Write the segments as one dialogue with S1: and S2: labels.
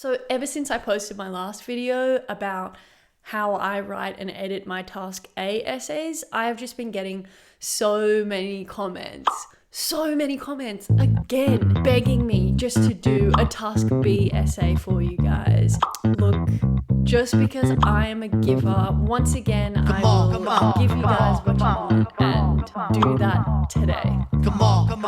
S1: So ever since I posted my last video about how I write and edit my Task A essays, I have just been getting so many comments again begging me just to do a Task B essay for you guys. Look, just because I am a giver, once again, I will give you guys what you want and do that today.
S2: Come on.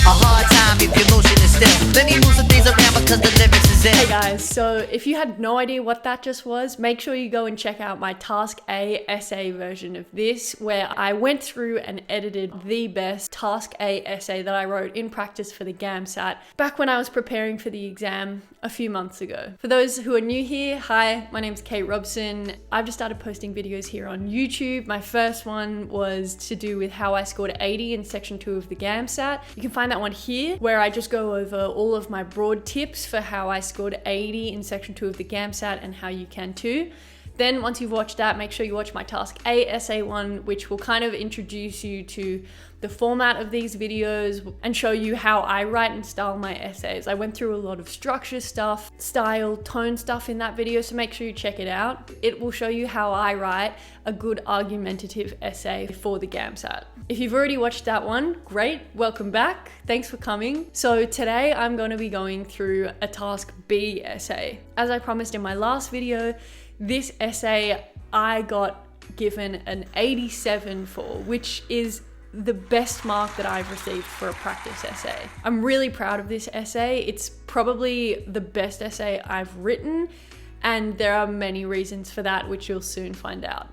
S2: A hard time if your motion is still. Then he moves some things around because the lyrics is in.
S1: Hey guys, so if you had no idea what that just was, make sure you go and check out my Task A essay version of this, where I went through and edited the best Task A essay that I wrote in practice for the GAMSAT back when I was preparing for the exam a few months ago. For those who are new here, hi, my name's Kate Robson. I've just started posting videos here on YouTube. My first one was to do with how I scored 80 in section 2 of the GAMSAT. You can find that one here, where I just go over all of my broad tips for how I scored 80 in section 2 of the GAMSAT and how you can too. Then once you've watched that, make sure you watch my Task A essay one, which will kind of introduce you to the format of these videos and show you how I write and style my essays. I went through a lot of structure stuff, style, tone stuff in that video, so make sure you check it out. It will show you how I write a good argumentative essay for the GAMSAT. If you've already watched that one, great, welcome back. Thanks for coming. So today I'm going to be going through a Task B essay. As I promised in my last video, this essay I got given an 87 for, which is the best mark that I've received for a practice essay. I'm really proud of this essay. It's probably the best essay I've written, and there are many reasons for that, which you'll soon find out.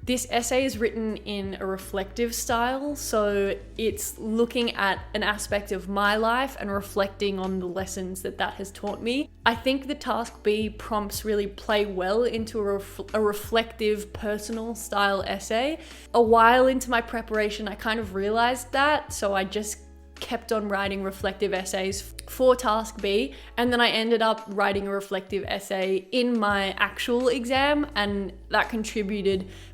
S1: This essay is written in a reflective style, so it's looking at an aspect of my life and reflecting on the lessons that has taught me. I think the Task B prompts really play well into a reflective, personal style essay. A while into my preparation, I kind of realized that, so I just kept on writing reflective essays for Task B, and then I ended up writing a reflective essay in my actual exam, and that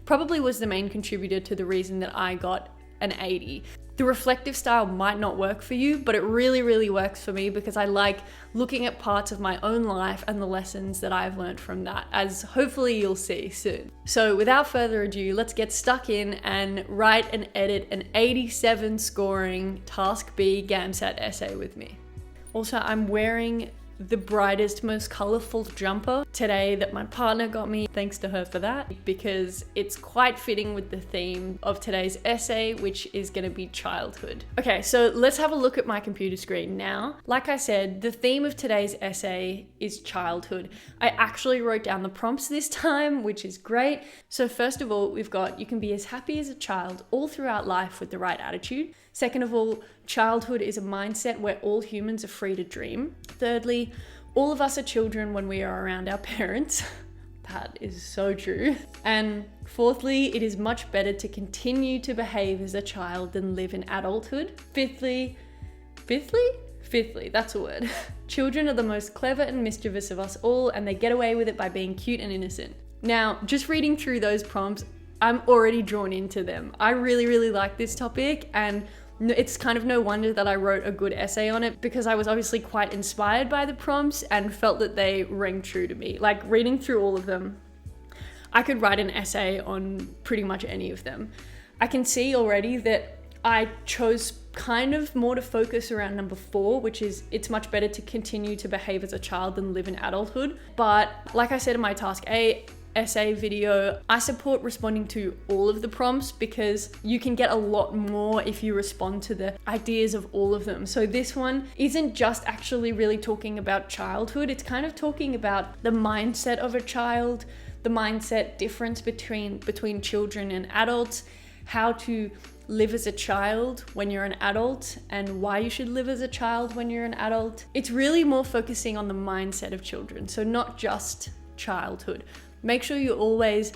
S1: probably was the main contributor to the reason that I got an 80. The reflective style might not work for you, but it really, really works for me because I like looking at parts of my own life and the lessons that I've learned from that, as hopefully you'll see soon. So without further ado, let's get stuck in and write and edit an 87 scoring Task B GAMSAT essay with me. Also, I'm wearing the brightest, most colorful jumper today that my partner got me. Thanks to her for that, because it's quite fitting with the theme of today's essay, which is going to be childhood. Okay, so let's have a look at my computer screen now. Like I said, the theme of today's essay is childhood. I actually wrote down the prompts this time, which is great. So first of all, we've got, you can be as happy as a child all throughout life with the right attitude. Second of all, childhood is a mindset where all humans are free to dream. Thirdly, all of us are children when we are around our parents. That is so true. And fourthly, it is much better to continue to behave as a child than live in adulthood. Fifthly, that's a word. Children are the most clever and mischievous of us all, and they get away with it by being cute and innocent. Now, just reading through those prompts, I'm already drawn into them. I really, really like this topic, and it's kind of no wonder that I wrote a good essay on it, because I was obviously quite inspired by the prompts and felt that they rang true to me. Like, reading through all of them, I could write an essay on pretty much any of them. I can see already that I chose kind of more to focus around number 4, which is it's much better to continue to behave as a child than live in adulthood. But like I said in my Task A essay video, I support responding to all of the prompts because you can get a lot more if you respond to the ideas of all of them. So this one isn't just actually really talking about childhood, it's kind of talking about the mindset of a child, the mindset difference between children and adults, how to live as a child when you're an adult, and why you should live as a child when you're an adult. It's really more focusing on the mindset of children, so not just childhood. Make sure you always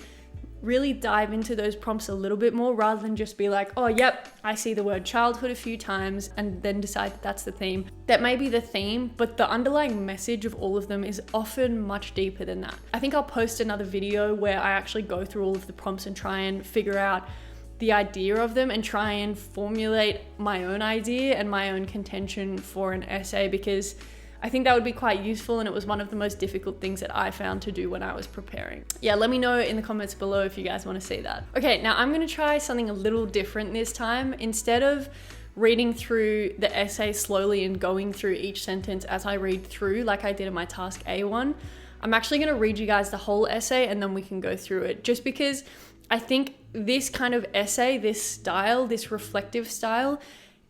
S1: really dive into those prompts a little bit more, rather than just be like, oh, yep, I see the word childhood a few times and then decide that that's the theme. That may be the theme, but the underlying message of all of them is often much deeper than that. I think I'll post another video where I actually go through all of the prompts and try and figure out the idea of them and try and formulate my own idea and my own contention for an essay, because I think that would be quite useful, and it was one of the most difficult things that I found to do when I was preparing. Yeah, let me know in the comments below if you guys want to see that. Okay, now I'm going to try something a little different this time. Instead of reading through the essay slowly and going through each sentence as I read through like I did in my task A one, I'm actually going to read you guys the whole essay and then we can go through it, just because I think this kind of essay, this style, this reflective style,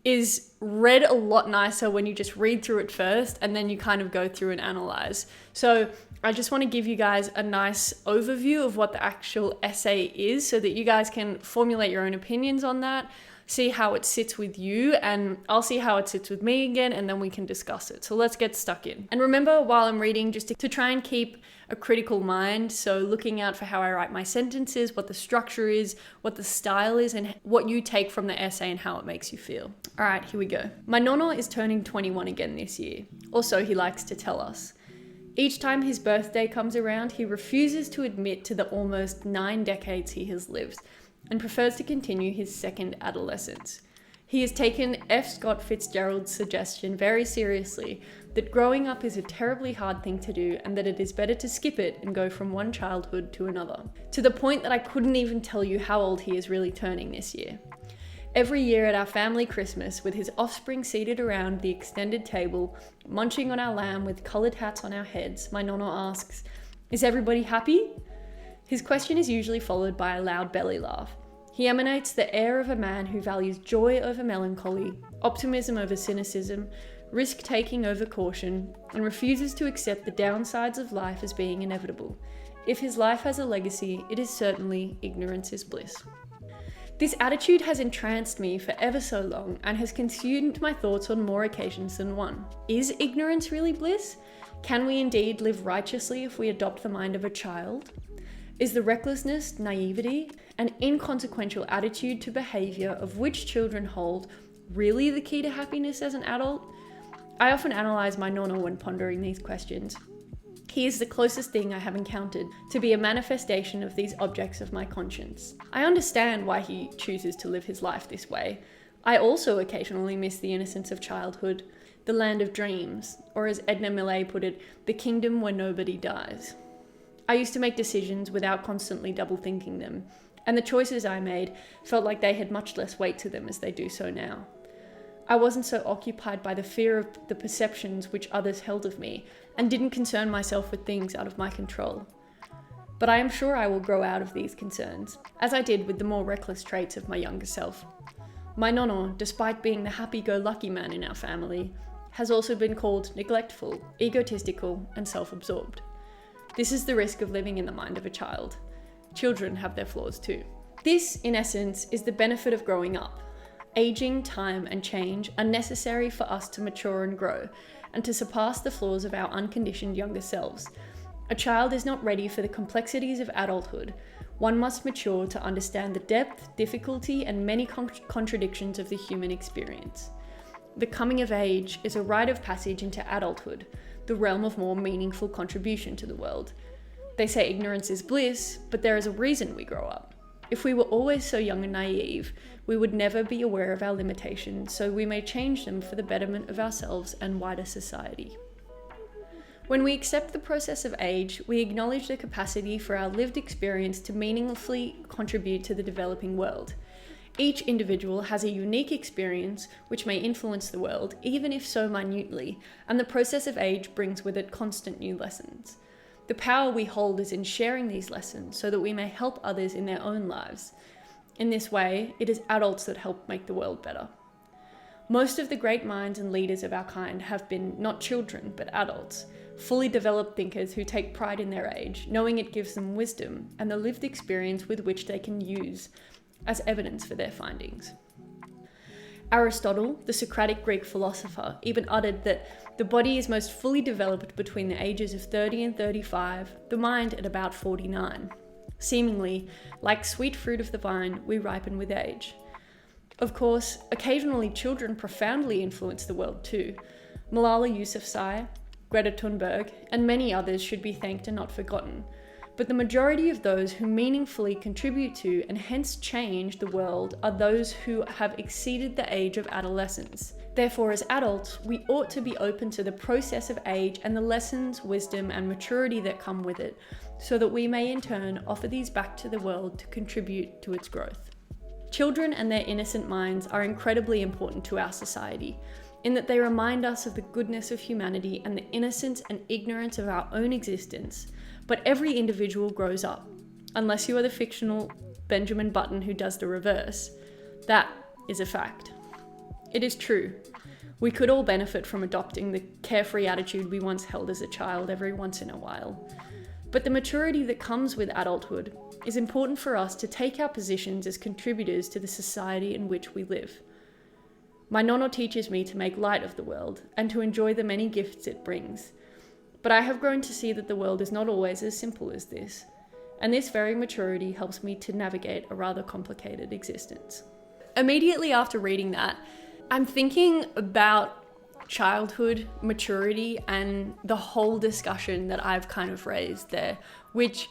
S1: is read a lot nicer when you just read through it first and then you kind of go through and analyze. So I just want to give you guys a nice overview of what the actual essay is so that you guys can formulate your own opinions on that, see how it sits with you, and I'll see how it sits with me again, and then we can discuss it. So let's get stuck in. And remember, while I'm reading, just to try and keep a critical mind, so looking out for how I write my sentences, what the structure is, what the style is, and what you take from the essay and how it makes you feel. All right, here we go. My nono is turning 21 again this year, or so he likes to tell us. Each time his birthday comes around, he refuses to admit to the almost 9 decades he has lived, and prefers to continue his second adolescence. He has taken F. Scott Fitzgerald's suggestion very seriously, that growing up is a terribly hard thing to do and that it is better to skip it and go from one childhood to another. To the point that I couldn't even tell you how old he is really turning this year. Every year at our family Christmas, with his offspring seated around the extended table, munching on our lamb with coloured hats on our heads, my nono asks, "Is everybody happy?" His question is usually followed by a loud belly laugh. He emanates the air of a man who values joy over melancholy, optimism over cynicism, risk-taking over caution, and refuses to accept the downsides of life as being inevitable. If his life has a legacy, it is certainly ignorance is bliss. This attitude has entranced me for ever so long and has consumed my thoughts on more occasions than one. Is ignorance really bliss? Can we indeed live righteously if we adopt the mind of a child? Is the recklessness, naivety, and inconsequential attitude to behaviour of which children hold really the key to happiness as an adult? I often analyse my nono when pondering these questions. He is the closest thing I have encountered to be a manifestation of these objects of my conscience. I understand why he chooses to live his life this way. I also occasionally miss the innocence of childhood, the land of dreams, or as Edna Millay put it, the kingdom where nobody dies. I used to make decisions without constantly double thinking them, and the choices I made felt like they had much less weight to them as they do so now. I wasn't so occupied by the fear of the perceptions which others held of me, and didn't concern myself with things out of my control. But I am sure I will grow out of these concerns, as I did with the more reckless traits of my younger self. My nono, despite being the happy-go-lucky man in our family, has also been called neglectful, egotistical, and self-absorbed. This is the risk of living in the mind of a child. Children have their flaws too. This, in essence, is the benefit of growing up. Aging, time, and change are necessary for us to mature and grow, and to surpass the flaws of our unconditioned younger selves. A child is not ready for the complexities of adulthood. One must mature to understand the depth, difficulty, and many contradictions of the human experience. The coming of age is a rite of passage into adulthood, the realm of more meaningful contribution to the world. They say ignorance is bliss, but there is a reason we grow up. If we were always so young and naive, we would never be aware of our limitations, so we may change them for the betterment of ourselves and wider society. When we accept the process of age, we acknowledge the capacity for our lived experience to meaningfully contribute to the developing world. Each individual has a unique experience which may influence the world, even if so minutely, and the process of age brings with it constant new lessons. The power we hold is in sharing these lessons so that we may help others in their own lives. In this way, it is adults that help make the world better. Most of the great minds and leaders of our kind have been not children, but adults, fully developed thinkers who take pride in their age, knowing it gives them wisdom and the lived experience with which they can use as evidence for their findings. Aristotle, the Socratic Greek philosopher, even uttered that the body is most fully developed between the ages of 30 and 35, the mind at about 49. Seemingly, like sweet fruit of the vine, we ripen with age. Of course, occasionally children profoundly influence the world too. Malala Yousafzai, Greta Thunberg, and many others should be thanked and not forgotten. But the majority of those who meaningfully contribute to and hence change the world are those who have exceeded the age of adolescence. Therefore, as adults, we ought to be open to the process of age and the lessons, wisdom, and maturity that come with it, so that we may in turn offer these back to the world to contribute to its growth. Children and their innocent minds are incredibly important to our society, in that they remind us of the goodness of humanity and the innocence and ignorance of our own existence. But every individual grows up, unless you are the fictional Benjamin Button who does the reverse. That is a fact. It is true. We could all benefit from adopting the carefree attitude we once held as a child every once in a while. But the maturity that comes with adulthood is important for us to take our positions as contributors to the society in which we live. My nono teaches me to make light of the world and to enjoy the many gifts it brings. But I have grown to see that the world is not always as simple as this, and this very maturity helps me to navigate a rather complicated existence. Immediately after reading that, I'm thinking about childhood maturity and the whole discussion that I've kind of raised there, which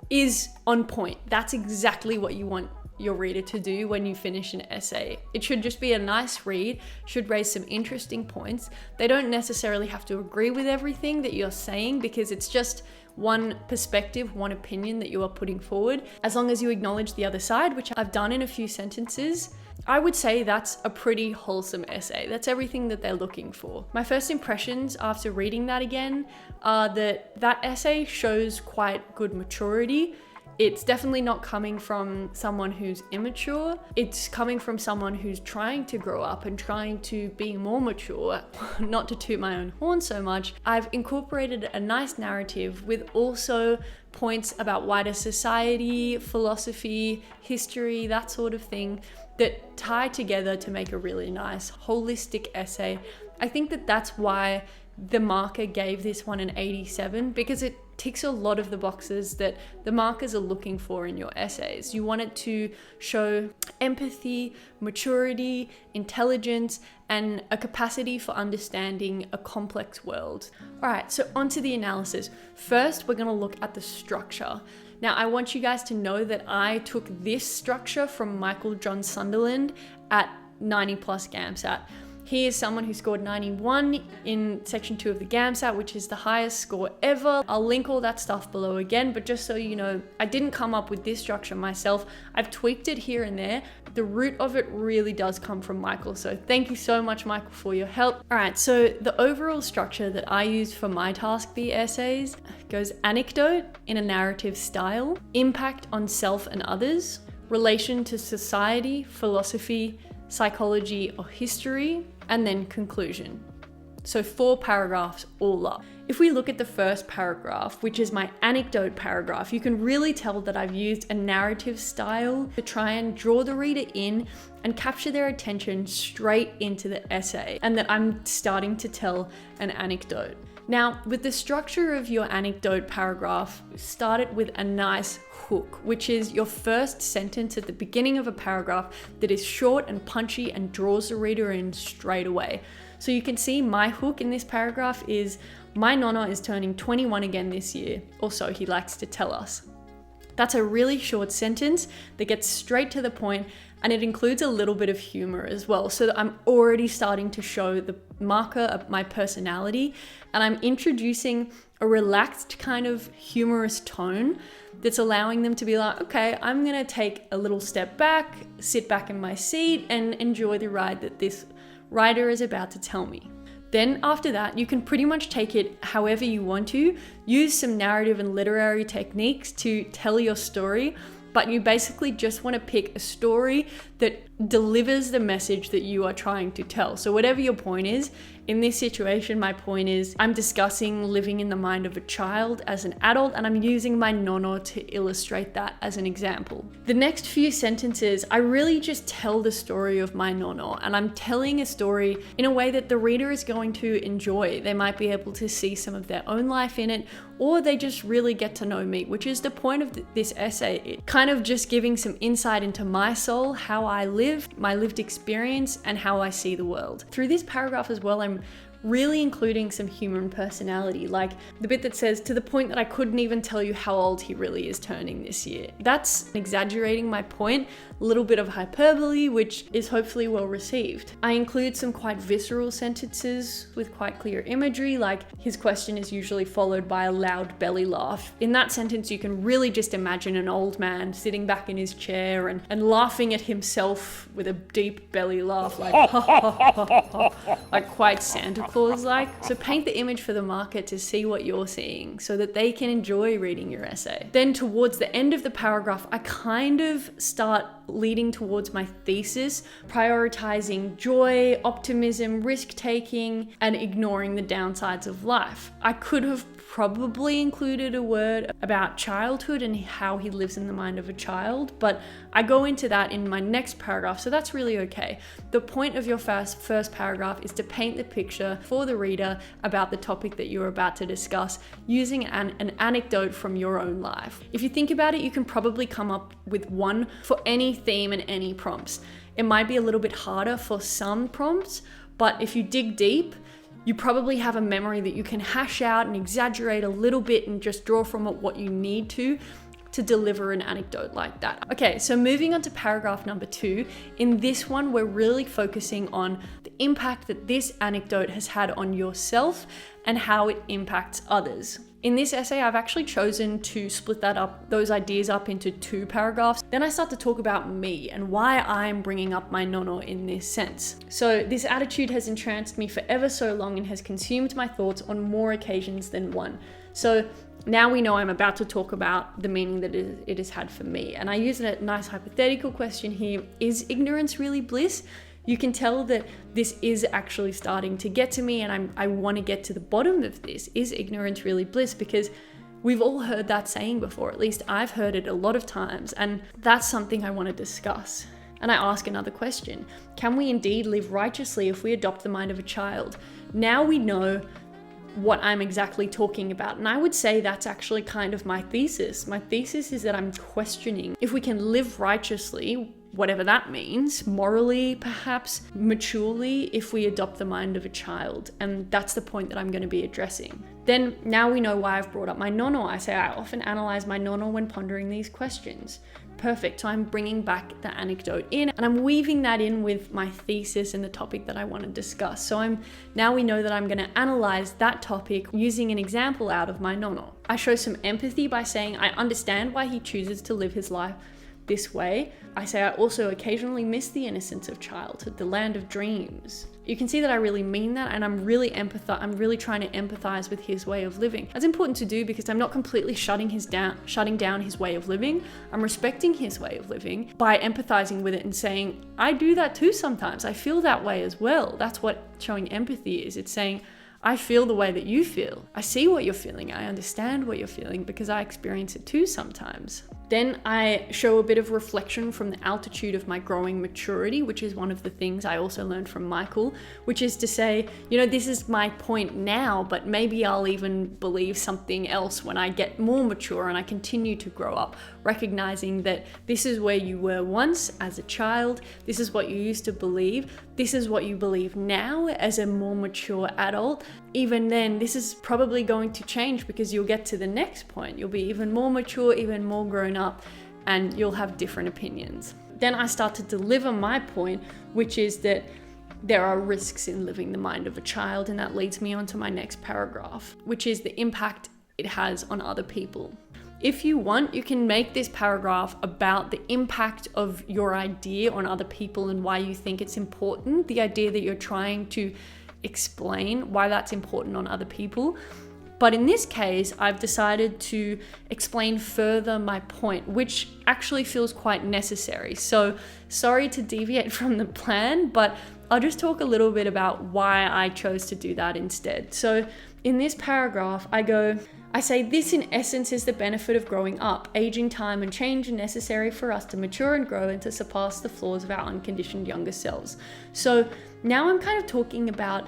S1: is on point. That's exactly what you want your reader to do when you finish an essay. It should just be a nice read, should raise some interesting points. They don't necessarily have to agree with everything that you're saying, because it's just one perspective, one opinion that you are putting forward. As long as you acknowledge the other side, which I've done in a few sentences, I would say that's a pretty wholesome essay. That's everything that they're looking for. My first impressions after reading that again are that that essay shows quite good maturity. It's definitely not coming from someone who's immature. It's coming from someone who's trying to grow up and trying to be more mature. Not to toot my own horn so much, I've incorporated a nice narrative with also points about wider society, philosophy, history, that sort of thing, that tie together to make a really nice holistic essay. I think that that's why the marker gave this one an 87, because it ticks a lot of the boxes that the markers are looking for in your essays. You want it to show empathy, maturity, intelligence, and a capacity for understanding a complex world. All right, so onto the analysis. First, we're gonna look at the structure. Now, I want you guys to know that I took this structure from Michael John Sunderland at 90 plus GAMSAT. He is someone who scored 91 in section 2 of the GAMSAT, which is the highest score ever. I'll link all that stuff below again, but just so you know, I didn't come up with this structure myself. I've tweaked it here and there. The root of it really does come from Michael. So thank you so much, Michael, for your help. All right, so the overall structure that I used for my Task B essays goes anecdote in a narrative style, impact on self and others, relation to society, philosophy, psychology or history, and then conclusion. So 4 paragraphs all up. If we look at the first paragraph, which is my anecdote paragraph, you can really tell that I've used a narrative style to try and draw the reader in and capture their attention straight into the essay, and that I'm starting to tell an anecdote. Now, with the structure of your anecdote paragraph, start it with a nice hook, which is your first sentence at the beginning of a paragraph that is short and punchy and draws the reader in straight away. So you can see my hook in this paragraph is, my nonna is turning 21 again this year, or so he likes to tell us. That's a really short sentence that gets straight to the point, and it includes a little bit of humor as well, so that I'm already starting to show the marker of my personality, and I'm introducing a relaxed kind of humorous tone that's allowing them to be like, okay, I'm gonna take a little step back, sit back in my seat, and enjoy the ride that this writer is about to tell me. Then after that, you can pretty much take it however you want to, use some narrative and literary techniques to tell your story, but you basically just want to pick a story that delivers the message that you are trying to tell. So whatever your point is, in this situation, my point is I'm discussing living in the mind of a child as an adult, and I'm using my nono to illustrate that as an example. The next few sentences, I really just tell the story of my nono, and I'm telling a story in a way that the reader is going to enjoy. They might be able to see some of their own life in it, or they just really get to know me, which is the point of this essay. It kind of just giving some insight into my soul, how I live, my lived experience, and how I see the world. Through this paragraph as well, I'm really including some human personality, like the bit that says, to the point that I couldn't even tell you how old he really is turning this year. That's exaggerating my point, a little bit of hyperbole, which is hopefully well received. I include some quite visceral sentences with quite clear imagery, like his question is usually followed by a loud belly laugh. In that sentence, you can really just imagine an old man sitting back in his chair and laughing at himself with a deep belly laugh, like ha ha ha ha ha, like quite Santa Claus-like. So paint the image for the marker to see what you're seeing so that they can enjoy reading your essay. Then towards the end of the paragraph, I kind of start leading towards my thesis, prioritizing joy, optimism, risk-taking, and ignoring the downsides of life. I could have probably included a word about childhood and how he lives in the mind of a child, but I go into that in my next paragraph, so that's really okay. The point of your first paragraph is to paint the picture for the reader about the topic that you're about to discuss using an anecdote from your own life. If you think about it, you can probably come up with one for any theme and any prompts. It might be a little bit harder for some prompts, but if you dig deep, you probably have a memory that you can hash out and exaggerate a little bit and just draw from it what you need to deliver an anecdote like that. Okay, so moving on to paragraph number 2. In this one, we're really focusing on the impact that this anecdote has had on yourself and how it impacts others. In this essay, I've actually chosen to split those ideas up into 2 paragraphs. Then I start to talk about me and why I'm bringing up my nono in this sense. So this attitude has entranced me for ever so long and has consumed my thoughts on more occasions than one. So now we know I'm about to talk about the meaning that it has had for me. And I use a nice hypothetical question here. Is ignorance really bliss? You can tell that this is actually starting to get to me, and I want to get to the bottom of this. Is ignorance really bliss? Because we've all heard that saying before. At least I've heard it a lot of times, and that's something I want to discuss. And I ask another question. Can we indeed live righteously if we adopt the mind of a child? Now we know what I'm exactly talking about. And I would say that's actually kind of my thesis. My thesis is that I'm questioning if we can live righteously, whatever that means, morally, perhaps, maturely, if we adopt the mind of a child. And that's the point that I'm going to be addressing. Then now we know why I've brought up my nono. I say I often analyze my nono when pondering these questions. Perfect. So I'm bringing back the anecdote in and I'm weaving that in with my thesis and the topic that I want to discuss. So now we know that I'm going to analyze that topic using an example out of my nono. I show some empathy by saying I understand why he chooses to live his life this way. I say I also occasionally miss the innocence of childhood, the land of dreams. You can see that I really mean that, and I'm really trying to empathize with his way of living. That's important to do because I'm not completely shutting down his way of living. I'm respecting his way of living by empathizing with it and saying, I do that too sometimes. I feel that way as well. That's what showing empathy is. It's saying, I feel the way that you feel. I see what you're feeling. I understand what you're feeling because I experience it too sometimes. Then I show a bit of reflection from the altitude of my growing maturity, which is one of the things I also learned from Michael, which is to say, this is my point now, but maybe I'll even believe something else when I get more mature and I continue to grow up, recognizing that this is where you were once as a child, this is what you used to believe, this is what you believe now as a more mature adult. Even then, this is probably going to change because you'll get to the next point. You'll be even more mature, even more grown up, and you'll have different opinions. Then I start to deliver my point, which is that there are risks in living the mind of a child, and that leads me on to my next paragraph, which is the impact it has on other people. If you want, you can make this paragraph about the impact of your idea on other people and why you think it's important, the idea that you're trying to explain why that's important on other people. But in this case, I've decided to explain further my point, which actually feels quite necessary. So sorry to deviate from the plan, but I'll just talk a little bit about why I chose to do that instead. So in this paragraph, I say this in essence is the benefit of growing up. Aging, time and change are necessary for us to mature and grow and to surpass the flaws of our unconditioned younger selves. So now I'm kind of talking about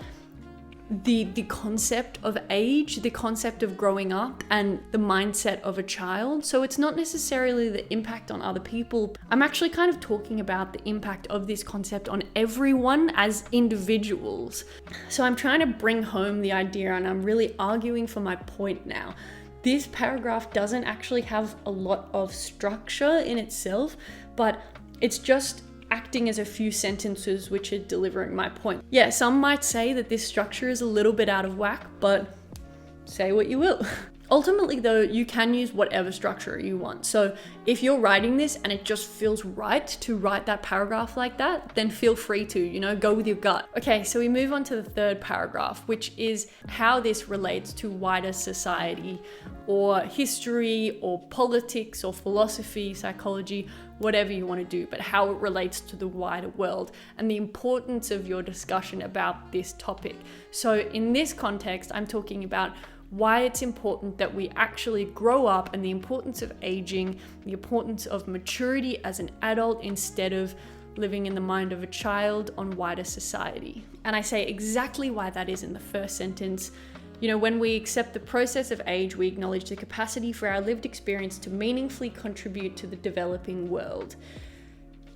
S1: the concept of age, the concept of growing up, and the mindset of a child. So it's not necessarily the impact on other people. I'm actually kind of talking about the impact of this concept on everyone as individuals. So I'm trying to bring home the idea, and I'm really arguing for my point now. This paragraph doesn't actually have a lot of structure in itself, but it's just acting as a few sentences which are delivering my point. Yeah, some might say that this structure is a little bit out of whack, but say what you will. Ultimately though, you can use whatever structure you want. So if you're writing this and it just feels right to write that paragraph like that, then feel free to, go with your gut. Okay, so we move on to the third paragraph, which is how this relates to wider society or history or politics or philosophy, psychology, whatever you want to do, but how it relates to the wider world and the importance of your discussion about this topic. So in this context, I'm talking about why it's important that we actually grow up and the importance of aging, the importance of maturity as an adult instead of living in the mind of a child on wider society. And I say exactly why that is in the first sentence. When we accept the process of age, we acknowledge the capacity for our lived experience to meaningfully contribute to the developing world.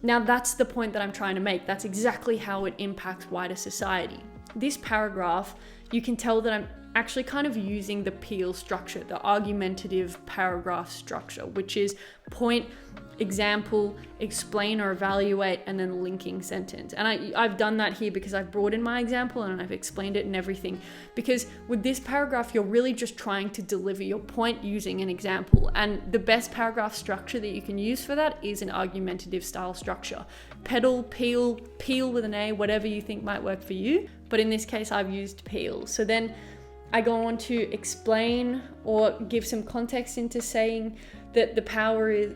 S1: Now that's the point that I'm trying to make. That's exactly how it impacts wider society. This paragraph, you can tell that I'm actually kind of using the Peel structure, the argumentative paragraph structure, which is point, example, explain or evaluate, and then linking sentence. And I've done that here because I've brought in my example and I've explained it and everything. Because with this paragraph, you're really just trying to deliver your point using an example. And the best paragraph structure that you can use for that is an argumentative style structure. Pedal, peel with an A, whatever you think might work for you. But in this case, I've used Peel. So then I go on to explain or give some context into saying that the power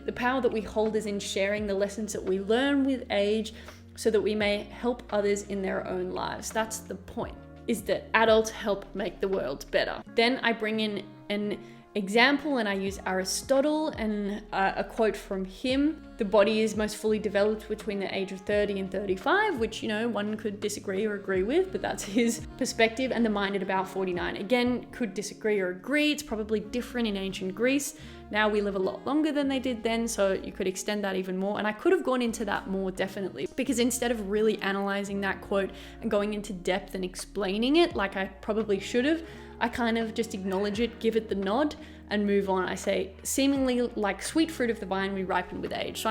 S1: that we hold is in sharing the lessons that we learn with age so that we may help others in their own lives. That's the point, is that adults help make the world better. Then I bring in an example and I use Aristotle and a quote from him. The body is most fully developed between the age of 30 and 35, which, one could disagree or agree with, but that's his perspective. And the mind at about 49. Again, could disagree or agree. It's probably different in ancient Greece. Now we live a lot longer than they did then, so you could extend that even more. And I could have gone into that more definitely, because instead of really analyzing that quote and going into depth and explaining it like I probably should have, I kind of just acknowledge it, give it the nod, and move on. I say, seemingly like sweet fruit of the vine, we ripen with age. So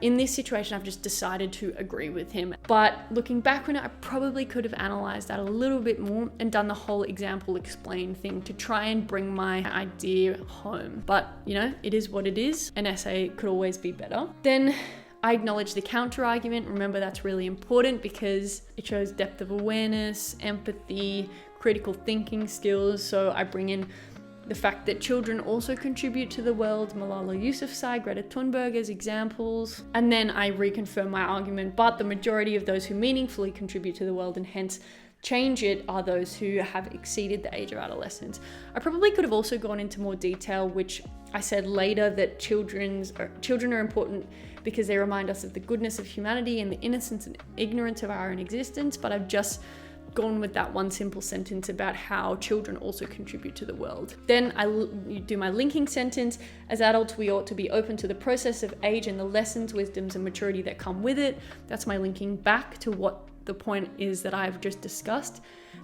S1: in this situation, I've just decided to agree with him. But looking back on it, I probably could have analyzed that a little bit more and done the whole example explain thing to try and bring my idea home. But, it is what it is. An essay could always be better. Then I acknowledge the counter argument. Remember, that's really important because it shows depth of awareness, empathy, critical thinking skills. So I bring in the fact that children also contribute to the world, Malala Yousafzai, Greta Thunberg as examples. And then I reconfirm my argument, but the majority of those who meaningfully contribute to the world and hence change it are those who have exceeded the age of adolescence. I probably could have also gone into more detail, which I said later, that children are important because they remind us of the goodness of humanity and the innocence and ignorance of our own existence, but I've just gone with that one simple sentence about how children also contribute to the world. Then I do my linking sentence. As adults, we ought to be open to the process of age and the lessons, wisdoms, and maturity that come with it. That's my linking back to what the point is that I've just discussed.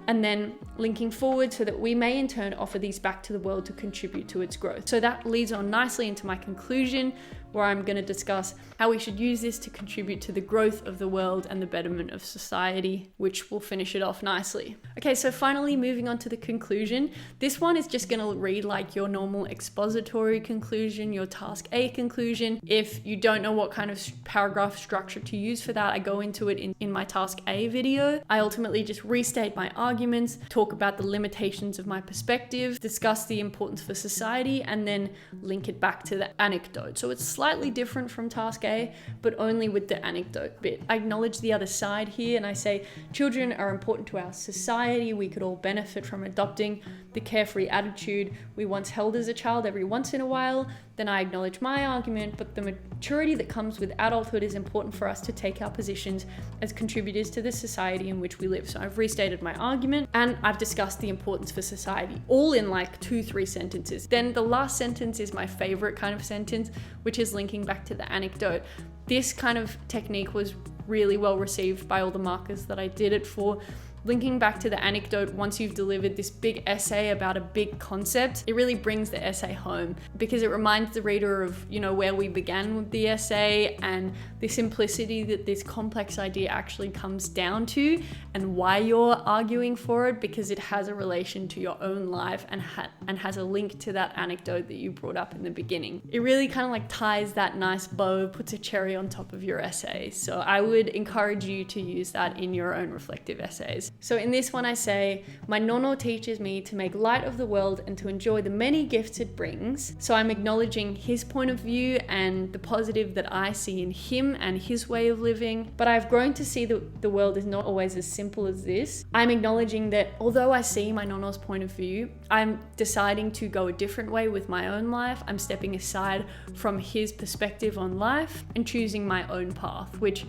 S1: And then linking forward so that we may in turn offer these back to the world to contribute to its growth. So that leads on nicely into my conclusion, where I'm going to discuss how we should use this to contribute to the growth of the world and the betterment of society, which will finish it off nicely. Okay, so finally moving on to the conclusion. This one is just going to read like your normal expository conclusion, your task A conclusion. If you don't know what kind of paragraph structure to use for that, I go into it in my task A video. I ultimately just restate my arguments, talk about the limitations of my perspective, discuss the importance for society, and then link it back to the anecdote. So it's slightly different from task A, but only with the anecdote bit. I acknowledge the other side here and I say children are important to our society. We could all benefit from adopting the carefree attitude we once held as a child every once in a while, then I acknowledge my argument, but the maturity that comes with adulthood is important for us to take our positions as contributors to the society in which we live. So I've restated my argument and I've discussed the importance for society, all in like 2-3 sentences. Then the last sentence is my favorite kind of sentence, which is linking back to the anecdote. This kind of technique was really well received by all the markers that I did it for. Linking back to the anecdote, once you've delivered this big essay about a big concept, it really brings the essay home because it reminds the reader of, where we began with the essay and the simplicity that this complex idea actually comes down to and why you're arguing for it, because it has a relation to your own life and has a link to that anecdote that you brought up in the beginning. It really kind of like ties that nice bow, puts a cherry on top of your essay. So I would encourage you to use that in your own reflective essays. So in this one I say, my nono teaches me to make light of the world and to enjoy the many gifts it brings. So I'm acknowledging his point of view and the positive that I see in him and his way of living. But I've grown to see that the world is not always as simple as this. I'm acknowledging that although I see my nono's point of view, I'm deciding to go a different way with my own life. I'm stepping aside from his perspective on life and choosing my own path, which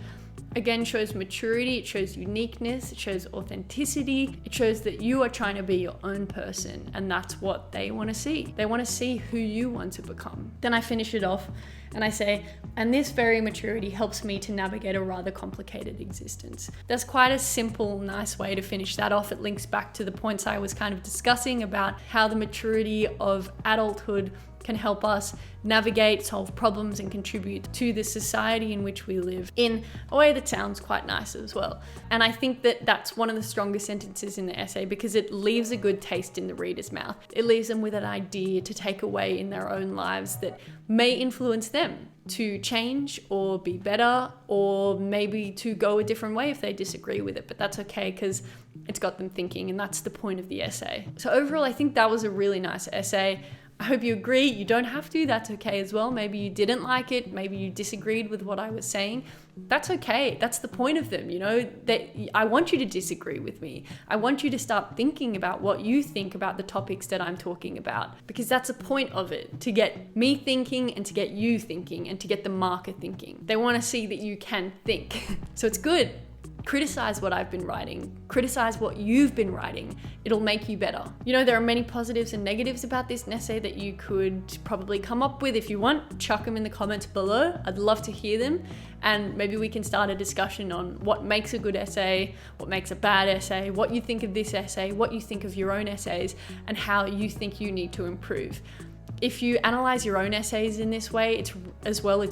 S1: again shows maturity, it shows uniqueness, it shows authenticity, it shows that you are trying to be your own person, and that's what they want to see. They want to see who you want to become. Then I finish it off and I say, and this very maturity helps me to navigate a rather complicated existence. That's quite a simple, nice way to finish that off. It links back to the points I was kind of discussing about how the maturity of adulthood can help us navigate, solve problems, and contribute to the society in which we live in a way that sounds quite nice as well. And I think that that's one of the strongest sentences in the essay because it leaves a good taste in the reader's mouth. It leaves them with an idea to take away in their own lives that may influence them to change or be better, or maybe to go a different way if they disagree with it. But that's okay because it's got them thinking, and that's the point of the essay. So overall, I think that was a really nice essay. I hope you agree. You don't have to, that's okay as well. Maybe you didn't like it, maybe you disagreed with what I was saying. That's okay. That's the point of them, that I want you to disagree with me. I want you to start thinking about what you think about the topics that I'm talking about, because that's the point of it, to get me thinking and to get you thinking and to get the marker thinking. They want to see that you can think. So it's good. Criticize what I've been writing, criticize what you've been writing. It'll make you better. There are many positives and negatives about this essay that you could probably come up with. If you want, chuck them in the comments below. I'd love to hear them. And maybe we can start a discussion on what makes a good essay, what makes a bad essay, what you think of this essay, what you think of your own essays, and how you think you need to improve. If you analyze your own essays in this way, it's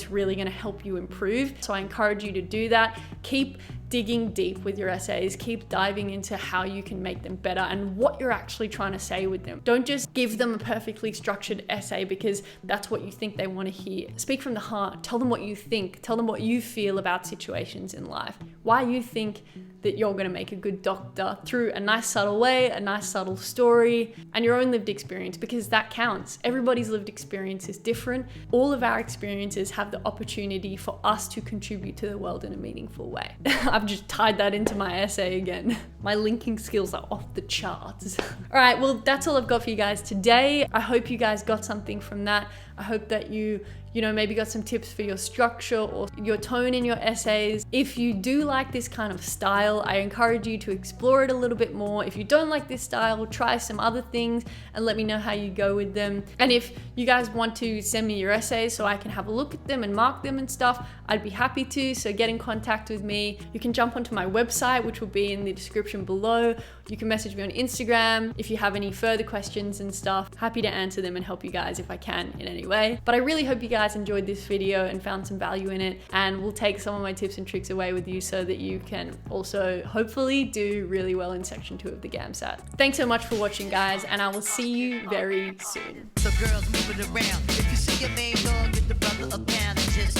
S1: really going to help you improve. So I encourage you to do that. Keep digging deep with your essays, keep diving into how you can make them better and what you're actually trying to say with them. Don't just give them a perfectly structured essay because that's what you think they want to hear. Speak from the heart. Tell them what you think. Tell them what you feel about situations in life. Why you think that you're going to make a good doctor through a nice subtle way, a nice subtle story, and your own lived experience, because that counts. Everybody's lived experience is different. All of our experiences have the opportunity for us to contribute to the world in a meaningful way. I've just tied that into my essay again. My linking skills are off the charts. All right, well, that's all I've got for you guys today. I hope you guys got something from that. I hope that you maybe got some tips for your structure or your tone in your essays. If you do like this kind of style, I encourage you to explore it a little bit more. If you don't like this style, try some other things and let me know how you go with them. And if you guys want to send me your essays so I can have a look at them and mark them and stuff, I'd be happy to. So get in contact with me. You can jump onto my website, which will be in the description below. You can message me on Instagram if you have any further questions and stuff. Happy to answer them and help you guys if I can in any way. But I really hope you guys enjoyed this video and found some value in it, and we'll take some of my tips and tricks away with you so that you can also hopefully do really well in section 2 of the GAMSAT. Thanks so much for watching, guys, and I will see you very soon.
S2: So girls move it around. If you see your main dog, get the brother a pound and just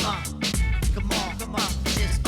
S2: come on, just